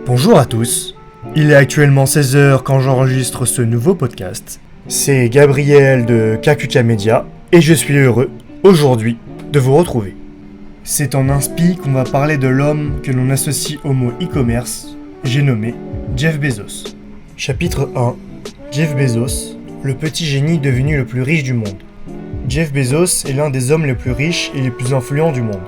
Bonjour à tous, il est actuellement 16h quand j'enregistre ce nouveau podcast. C'est Gabriel de Kakuka Media et je suis heureux, aujourd'hui, de vous retrouver. C'est en inspi qu'on va parler de l'homme que l'on associe au mot e-commerce, j'ai nommé Jeff Bezos. Chapitre 1, Jeff Bezos, le petit génie devenu le plus riche du monde. Jeff Bezos est l'un des hommes les plus riches et les plus influents du monde.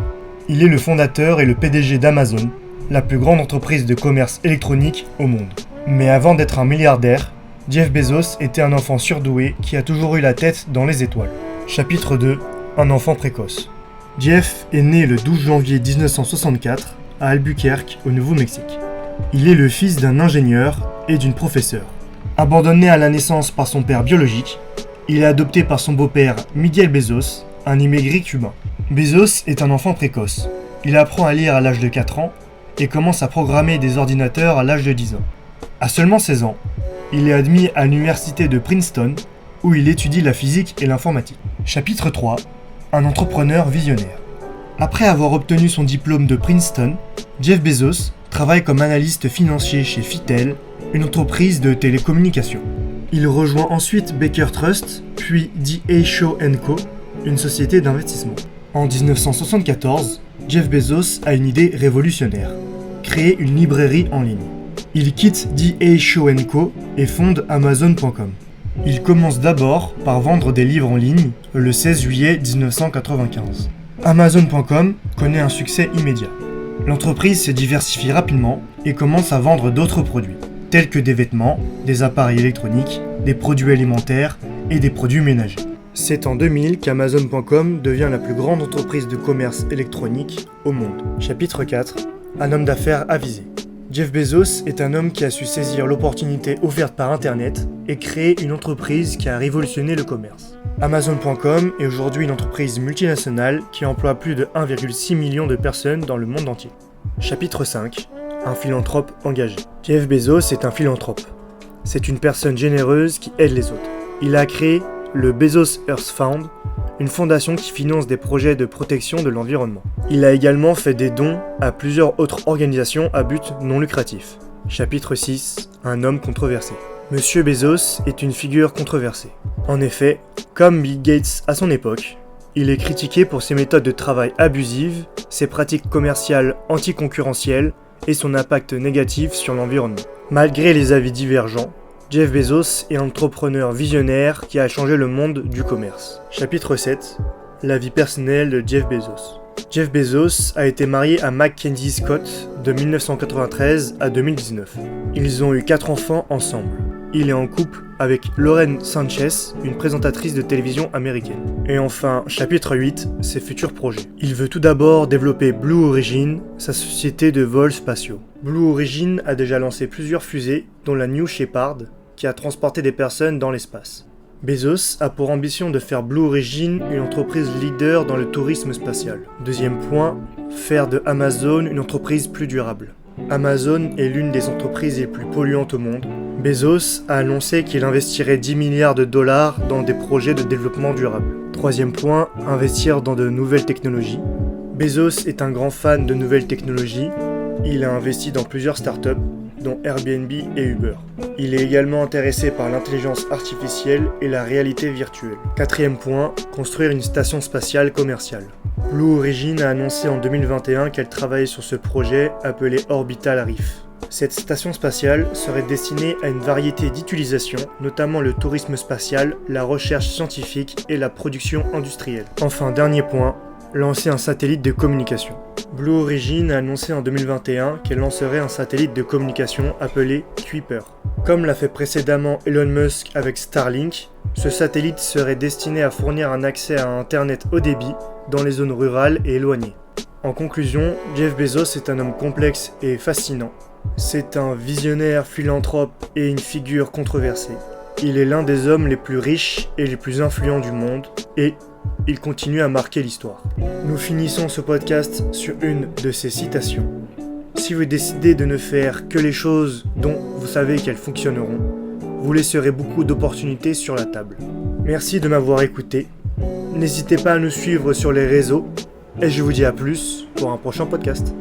Il est le fondateur et le PDG d'Amazon, la plus grande entreprise de commerce électronique au monde. Mais avant d'être un milliardaire, Jeff Bezos était un enfant surdoué qui a toujours eu la tête dans les étoiles. Chapitre 2, un enfant précoce. Jeff est né le 12 janvier 1964 à Albuquerque, au Nouveau-Mexique. Il est le fils d'un ingénieur et d'une professeure. Abandonné à la naissance par son père biologique, il est adopté par son beau-père Miguel Bezos, un immigré cubain. Bezos est un enfant précoce. Il apprend à lire à l'âge de 4 ans et commence à programmer des ordinateurs à l'âge de 10 ans. À seulement 16 ans, il est admis à l'université de Princeton où il étudie la physique et l'informatique. Chapitre 3, un entrepreneur visionnaire. Après avoir obtenu son diplôme de Princeton, Jeff Bezos travaille comme analyste financier chez Fitel, une entreprise de télécommunications. Il rejoint ensuite Baker Trust, puis D.A. Shaw & Co., une société d'investissement. En 1974, Jeff Bezos a une idée révolutionnaire, créer une librairie en ligne. Il quitte D.A. Shaw & Co. et fonde Amazon.com. Il commence d'abord par vendre des livres en ligne le 16 juillet 1995. Amazon.com connaît un succès immédiat. L'entreprise se diversifie rapidement et commence à vendre d'autres produits, tels que des vêtements, des appareils électroniques, des produits alimentaires et des produits ménagers. C'est en 2000 qu'Amazon.com devient la plus grande entreprise de commerce électronique au monde. Chapitre 4, un homme d'affaires avisé. Jeff Bezos est un homme qui a su saisir l'opportunité offerte par Internet et créer une entreprise qui a révolutionné le commerce. Amazon.com est aujourd'hui une entreprise multinationale qui emploie plus de 1,6 million de personnes dans le monde entier. Chapitre 5, un philanthrope engagé. Jeff Bezos est un philanthrope. C'est une personne généreuse qui aide les autres. Il a créé le Bezos Earth Fund, une fondation qui finance des projets de protection de l'environnement. Il a également fait des dons à plusieurs autres organisations à but non lucratif. Chapitre 6, un homme controversé. Monsieur Bezos est une figure controversée. En effet, comme Bill Gates à son époque, il est critiqué pour ses méthodes de travail abusives, ses pratiques commerciales anticoncurrentielles et son impact négatif sur l'environnement. Malgré les avis divergents, Jeff Bezos est un entrepreneur visionnaire qui a changé le monde du commerce. Chapitre 7, la vie personnelle de Jeff Bezos. Jeff Bezos a été marié à Mackenzie Scott de 1993 à 2019. Ils ont eu 4 enfants ensemble. Il est en couple avec Lauren Sanchez, une présentatrice de télévision américaine. Et enfin, chapitre 8, ses futurs projets. Il veut tout d'abord développer Blue Origin, sa société de vols spatiaux. Blue Origin a déjà lancé plusieurs fusées, dont la New Shepard, qui a transporté des personnes dans l'espace. Bezos a pour ambition de faire Blue Origin une entreprise leader dans le tourisme spatial. Deuxième point, faire de Amazon une entreprise plus durable. Amazon est l'une des entreprises les plus polluantes au monde. Bezos a annoncé qu'il investirait 10 milliards de dollars dans des projets de développement durable. Troisième point, investir dans de nouvelles technologies. Bezos est un grand fan de nouvelles technologies. Il a investi dans plusieurs startups, dont Airbnb et Uber. Il est également intéressé par l'intelligence artificielle et la réalité virtuelle. Quatrième point, construire une station spatiale commerciale. Blue Origin a annoncé en 2021 qu'elle travaillait sur ce projet appelé Orbital Reef. Cette station spatiale serait destinée à une variété d'utilisations, notamment le tourisme spatial, la recherche scientifique et la production industrielle. Enfin, dernier point, lancer un satellite de communication. Blue Origin a annoncé en 2021 qu'elle lancerait un satellite de communication appelé Kuiper. Comme l'a fait précédemment Elon Musk avec Starlink, ce satellite serait destiné à fournir un accès à Internet haut débit dans les zones rurales et éloignées. En conclusion, Jeff Bezos est un homme complexe et fascinant. C'est un visionnaire philanthrope et une figure controversée. Il est l'un des hommes les plus riches et les plus influents du monde et il continue à marquer l'histoire. Nous finissons ce podcast sur une de ses citations. Si vous décidez de ne faire que les choses dont vous savez qu'elles fonctionneront, vous laisserez beaucoup d'opportunités sur la table. Merci de m'avoir écouté. N'hésitez pas à nous suivre sur les réseaux et je vous dis à plus pour un prochain podcast.